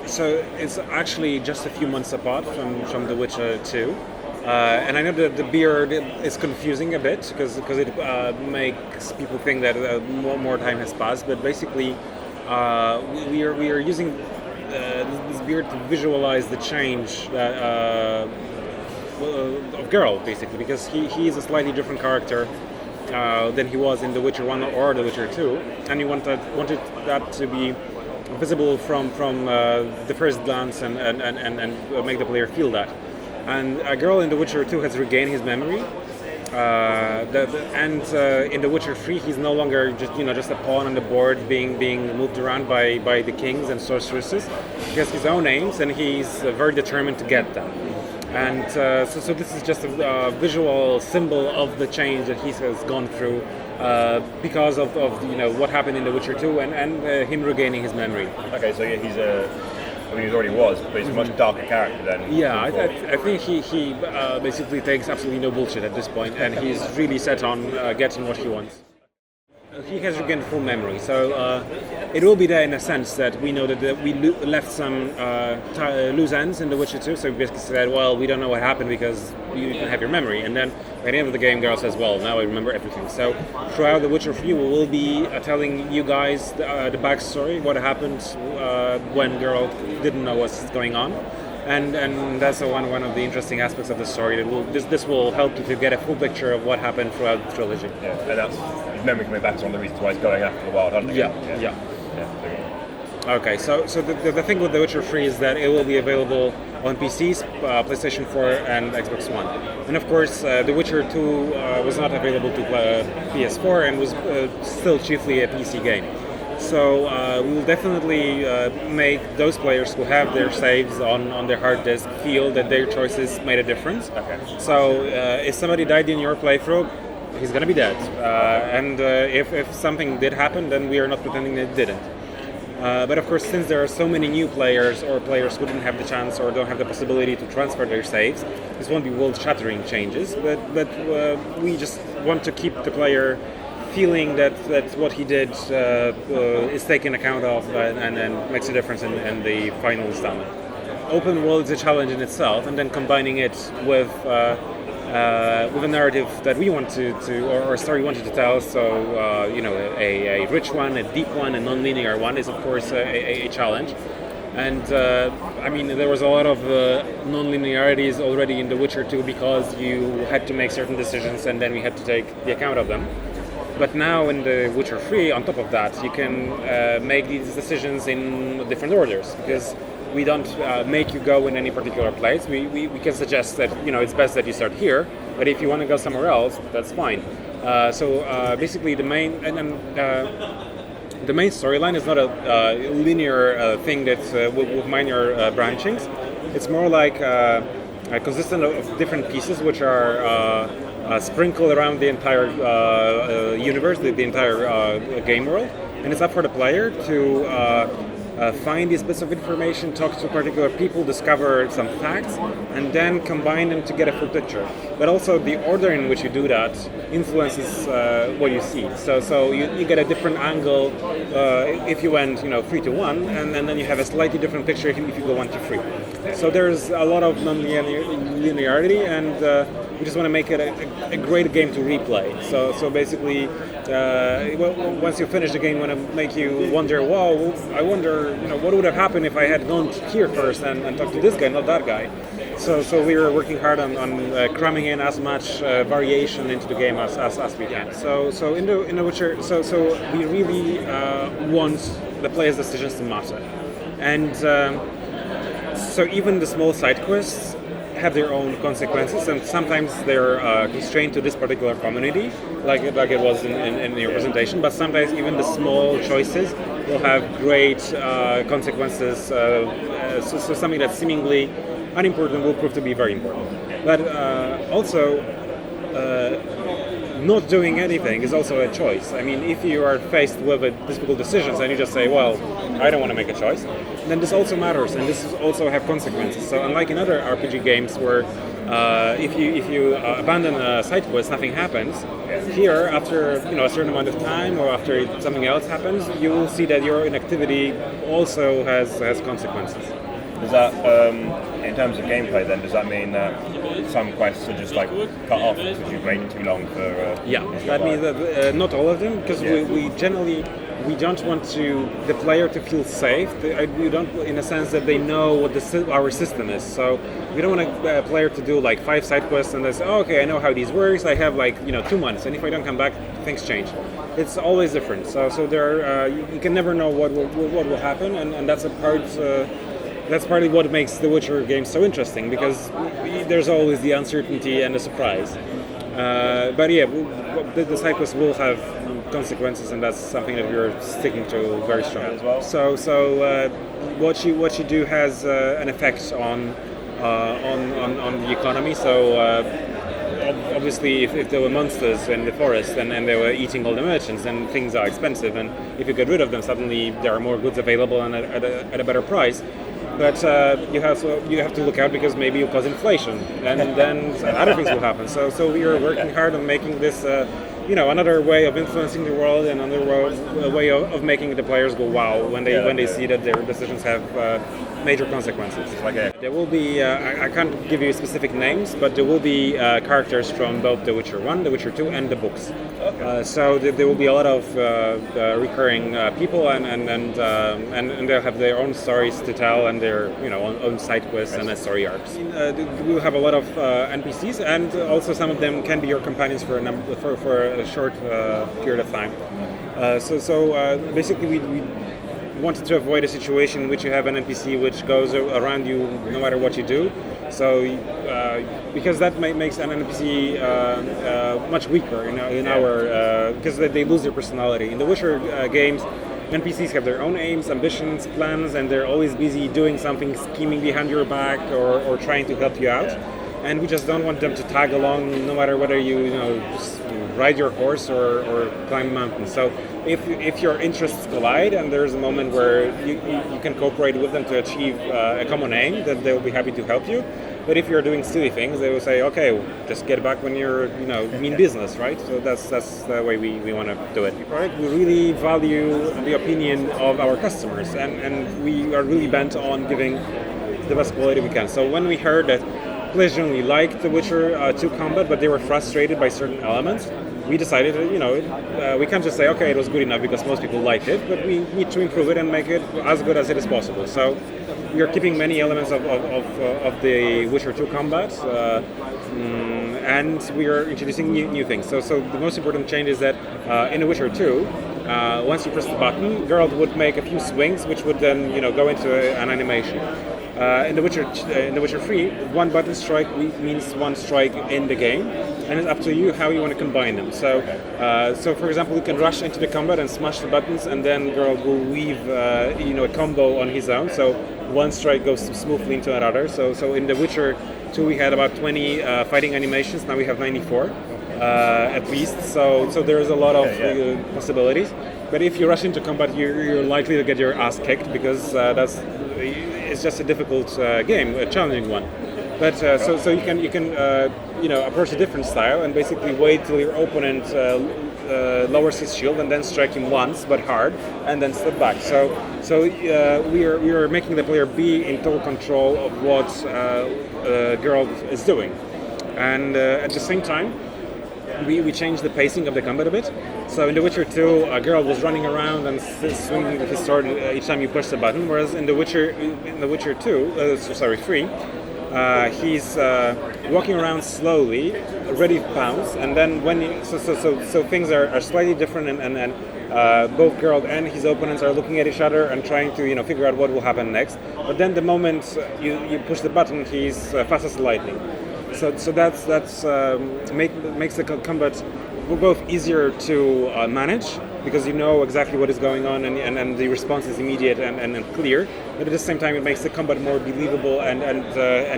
So it's actually just a few months apart from The Witcher 2. And I know that the beard is confusing a bit because it makes people think that more time has passed. But basically, we are using this beard to visualize the change that, of Geralt, basically, because he is a slightly different character than he was in The Witcher 1 or The Witcher 2, and he wanted that to be visible from the first glance and make the player feel that. And a girl in The Witcher 2 has regained his memory, and in The Witcher 3 he's no longer just a pawn on the board being moved around by the kings and sorceresses. He has his own aims and he's very determined to get them. And so this is just a visual symbol of the change that he has gone through because of what happened in The Witcher 2 and him regaining his memory. Okay, so yeah, he already was, but he's a much darker character than. Yeah, I think he basically takes absolutely no bullshit at this point, and he's really set on getting what he wants. He has regained full memory, so it will be there in a sense that we know that we left some loose ends in The Witcher 2, so we basically said, well, we don't know what happened because you didn't have your memory, and then at the end of the game, Geralt says, well, now I remember everything. So throughout The Witcher 3, we will be telling you guys the backstory, what happened when Geralt didn't know what's going on. And that's one of the interesting aspects of the story. That this will help you to get a full picture of what happened throughout the trilogy. Yeah, and that's his memory coming back is one of the reasons why he's going after the Wild Hunt again. Yeah. Okay, so the thing with The Witcher 3 is that it will be available on PCs, PlayStation 4, and Xbox One. And of course, The Witcher 2 was not available to PS4 and was still chiefly a PC game. So we will definitely make those players who have their saves on their hard disk feel that their choices made a difference. Okay. So if somebody died in your playthrough, he's going to be dead. And if something did happen, then we are not pretending that it didn't. But of course, since there are so many new players or players who didn't have the chance or don't have the possibility to transfer their saves, this won't be world-shattering changes, but we just want to keep the player feeling that what he did is taken account of and makes a difference in the final installment. Open world is a challenge in itself, and then combining it with a narrative that we want to or a story we wanted to tell. So a rich one, a deep one, a non-linear one is of course a challenge. And there was a lot of non-linearities already in The Witcher 2 because you had to make certain decisions and then we had to take the account of them. But now in The Witcher 3, on top of that, you can make these decisions in different orders because we don't make you go in any particular place. We can suggest that it's best that you start here, but if you want to go somewhere else, that's fine. So basically, the main storyline is not a linear thing that's with minor branchings. It's more like consistent of different pieces which are sprinkled around the entire universe, the entire game world, and it's up for the player to find these bits of information, talk to particular people, discover some facts, and then combine them to get a full picture. But also the order in which you do that influences what you see. So you get a different angle if you went 3 to 1, and then you have a slightly different picture if you go 1 to 3. So there's a lot of non-linearity, and we just want to make it a great game to replay. So basically, once you finish the game, we want to make you wonder, wow, I wonder, what would have happened if I had gone here first and talked to this guy, not that guy. So we are working hard on cramming in as much variation into the game as we can. So in the Witcher, so we really want the player's decisions to matter, and so even the small side quests have their own consequences, and sometimes they're constrained to this particular community, like it was in your presentation. But sometimes even the small choices will have great consequences. So something that's seemingly unimportant will prove to be very important. But also, not doing anything is also a choice. I mean, if you are faced with difficult decisions and you just say, well, I don't want to make a choice, then this also matters, and this also have consequences. So unlike in other RPG games where if you abandon a side quest, nothing happens, here, after a certain amount of time or after something else happens, you will see that your inactivity also has consequences. Does that, in terms of gameplay then, does that mean that some quests are just like cut off because you've waited too long for... that means that not all of them, because we generally... We don't want the player to feel safe. We don't, in a sense that they know what our system is. So we don't want a player to do like 5 side quests and they say, oh, okay, I know how these works. I have 2 months, and if I don't come back, things change. It's always different. So there, you can never know what will happen, and that's a part. That's partly what makes the Witcher games so interesting, because there's always the uncertainty and the surprise. But yeah, the side quests will have consequences, and that's something that we're sticking to very strongly as well. So what you do has an effect on the economy. So obviously, if there were monsters in the forest and they were eating all the merchants, then things are expensive. And if you get rid of them, suddenly there are more goods available and at a better price. But you have to look out, because maybe you cause inflation, and then other things will happen. So we are working hard on making this, another way of influencing the world, and another way of making the players go wow when they see that their decisions have major consequences. There will be, I can't give you specific names, but there will be characters from both The Witcher 1, The Witcher 2, and the books. So there will be a lot of recurring people, and they'll have their own stories to tell, and their own side quests and story arcs. We'll have a lot of NPCs, and also some of them can be your companions for a short period of time. So basically, we wanted to avoid a situation in which you have an NPC which goes around you no matter what you do. So because that makes an NPC much weaker in our because they lose their personality. In the Witcher games, NPCs have their own aims, ambitions, plans, and they're always busy doing something, scheming behind your back or trying to help you out. And we just don't want them to tag along, no matter whether you just ride your horse or climb a mountain. So if your interests collide and there's a moment where you can cooperate with them to achieve a common aim, then they will be happy to help you. But if you're doing silly things, they will say, okay, just get back when you're mean business, right? So that's the way we want to do it. We really value the opinion of our customers, and we are really bent on giving the best quality we can. So when we heard that players generally liked The Witcher 2 combat, but they were frustrated by certain elements, we decided that, we can't just say, okay, it was good enough because most people liked it, but we need to improve it and make it as good as it is possible. So we are keeping many elements of the Witcher 2 combat, and we are introducing new things. So the most important change is that in The Witcher 2, once you press the button, Geralt would make a few swings, which would then go into an animation. In The Witcher 3, one button strike means one strike in the game, and it's up to you how you want to combine them. So for example, you can rush into the combat and smash the buttons, and then Geralt will weave a combo on his own. So one strike goes smoothly into another. So in The Witcher 2, we had about 20 fighting animations. Now we have 94 at least. So there's a lot of possibilities. But if you rush into combat, you're likely to get your ass kicked, because it's just a difficult game, a challenging one. But so you can approach a different style and basically wait till your opponent lowers his shield and then strike him once, but hard, and then step back. So we are making the player be in total control of what Geralt is doing, and at the same time, we changed the pacing of the combat a bit. So in The Witcher 2, Geralt was running around and swinging his sword each time you push the button, whereas in The Witcher 3, he's walking around slowly, ready to pounce, and then so things are slightly different, and both Geralt and his opponents are looking at each other and trying to figure out what will happen next. But then the moment you push the button, he's fast as lightning. So that's makes the combat both easier to manage, because you know exactly what is going on, and the response is immediate and clear. But at the same time, it makes the combat more believable, and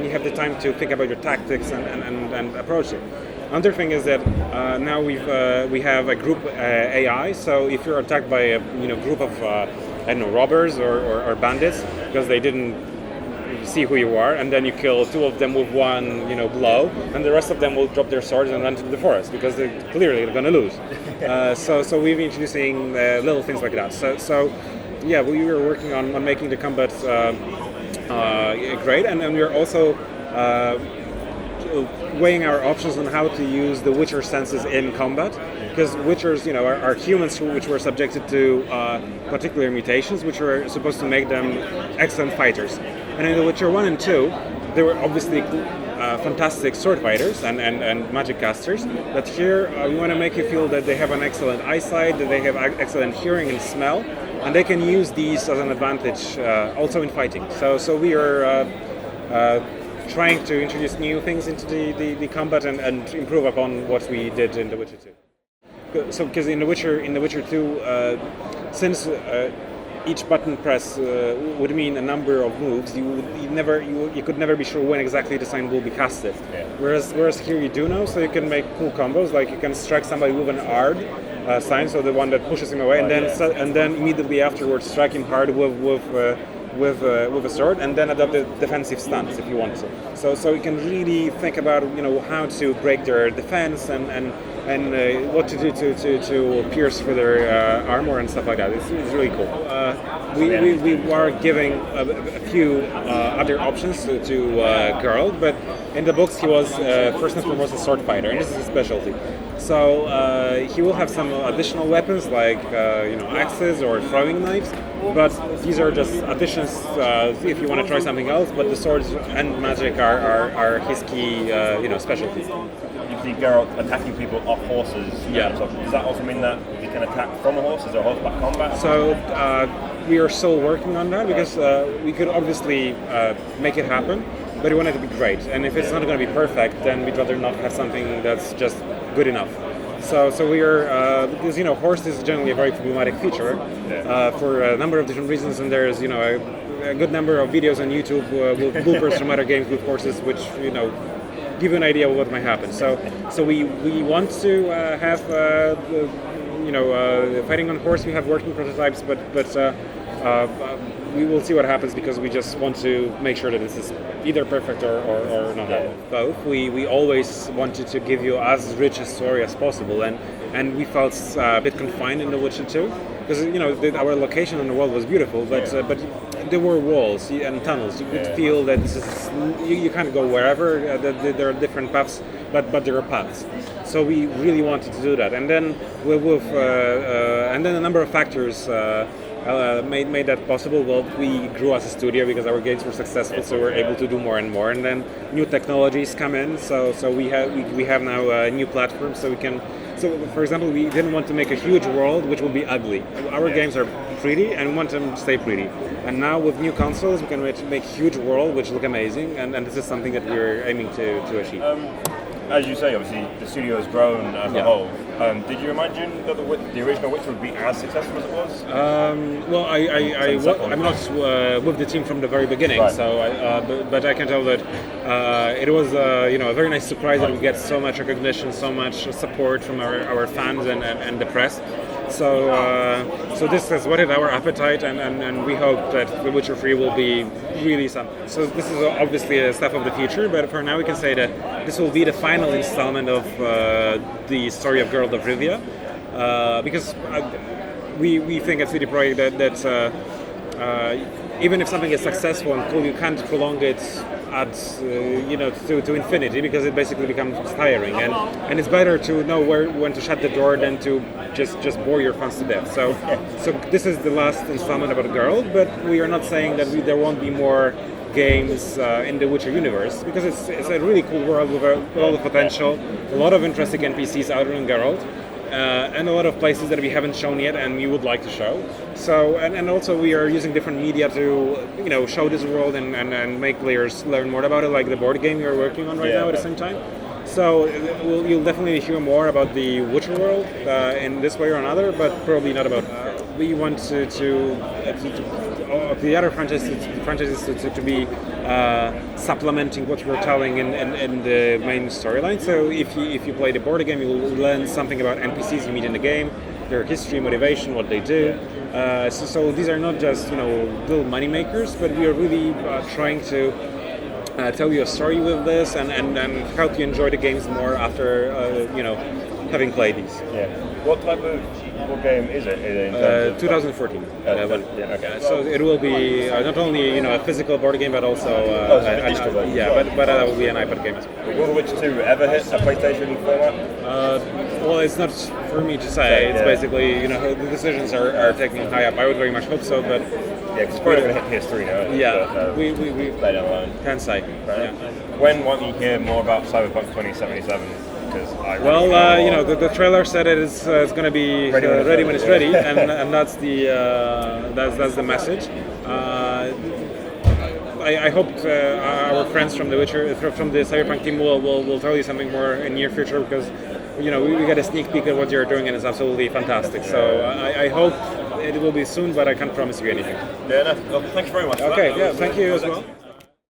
you have the time to think about your tactics and approach it. Another thing is that now we have a group AI. So if you're attacked by a group of robbers or bandits because they didn't see who you are, and then you kill two of them with one blow, and the rest of them will drop their swords and run to the forest because they're clearly going to lose. So we've been introducing little things like that. So we were working on making the combat great, and then we're also weighing our options on how to use the Witcher senses in combat, because Witchers, are humans which were subjected to particular mutations, which were supposed to make them excellent fighters. And in The Witcher 1 and 2, they were obviously fantastic sword fighters and magic casters, but here we want to make you feel that they have an excellent eyesight, that they have excellent hearing and smell, and they can use these as an advantage also in fighting. So we are trying to introduce new things into the combat and improve upon what we did in The Witcher 2. So because in The Witcher 2, since each button press would mean a number of moves, you could never be sure when exactly the sign will be casted. Yeah. Whereas here you do know, so you can make cool combos, like you can strike somebody with an Ard sign, so the one that pushes him away, and then immediately afterwards strike him hard with a sword, and then adopt a defensive stance if you want to. So you can really think about how to break their defense and what to do to pierce through their armor and stuff like that. It's really cool. We are giving a few other options to Geralt, but in the books he was first and foremost a sword fighter, and this is his specialty. So he will have some additional weapons like axes or throwing knives, but these are just additions if you want to try something else. But the swords and magic are his key specialties. You see Geralt attacking people off horses. Yeah. So does that also mean that he can attack from a horse? Is there horseback combat? So we are still working on that, because we could obviously make it happen, but we want it to be great. And if it's not going to be perfect, then we'd rather not have something that's just good enough. So we are because horse is generally a very problematic feature for a number of different reasons, and there's a good number of videos on YouTube with bloopers from other games with horses, which give you an idea of what might happen. So we want to have fighting on horse. We have working prototypes, but we will see what happens, because we just want to make sure that this is either perfect or not. Yeah. Both. We always wanted to give you as rich a story as possible, and we felt a bit confined in The Witcher 2, because our location on the world was beautiful, but there were walls and tunnels. You could feel that this is you can't go wherever. There are different paths, but there are paths. So we really wanted to do that, and then and then a number of factors made that possible. Well, we grew as a studio because our games were successful, so we're able to do more and more. And then new technologies come in, so we have now a new platform, so we can. So, for example, we didn't want to make a huge world which would be ugly. Our games are pretty, and we want them to stay pretty. And now with new consoles, we can make huge world which look amazing, and this is something that we're aiming to achieve. As you say, obviously the studio has grown as a whole. Did you imagine that the original Witcher would be as successful as it was? Well, I'm not with the team from the very beginning, right. So but I can tell that it was a very nice surprise that we get so much recognition, so much support from our fans and the press. So this has whetted our appetite, and we hope that The Witcher 3 will be really something. So this is obviously a step of the future, but for now we can say that this will be the final installment of the story of Geralt of Rivia, because we think at CD Projekt that even if something is successful and cool, you can't prolong it to infinity, because it basically becomes tiring, and it's better to know when to shut the door than to just bore your fans to death. So this is the last installment about Geralt, but we are not saying that there won't be more games in the Witcher universe, because it's a really cool world with a lot of potential, a lot of interesting NPCs out in Geralt. And a lot of places that we haven't shown yet and we would like to show. So and also we are using different media to show this world and make players learn more about it, like the board game we are working on right now at the same time. So you'll definitely hear more about the Witcher world in this way or another, but probably not about. We want to the other franchises to be supplementing what we're telling in the main storyline. So if you play the board game, you'll learn something about NPCs you meet in the game, their history, motivation, what they do. So these are not just little money makers, but we are really trying to tell you a story with this and help you enjoy the games more after having played these. Yeah. What type of what game is it? In terms of 2014. okay. So it will be not only a physical board game, but also digital version. but it will be an iPad game as well. Will The Witcher 2 ever hit a PlayStation format? Well, it's not for me to say. It's basically the decisions are taken high up. I would very much hope so, but because it's probably going to hit PS3 now. Yeah, but, we play down the line. Can't say. Right. Yeah. When won't we hear more about Cyberpunk 2077? Because the trailer said it's going to be ready when it's ready, and that's the message. I hope our friends from the Witcher, from the Cyberpunk team, will tell you something more in near future, because we got a sneak peek at what you're doing, and it's absolutely fantastic. So I hope it will be soon, but I can't promise you anything. Yeah, well, thank you very much. Okay, yeah, thank you as well.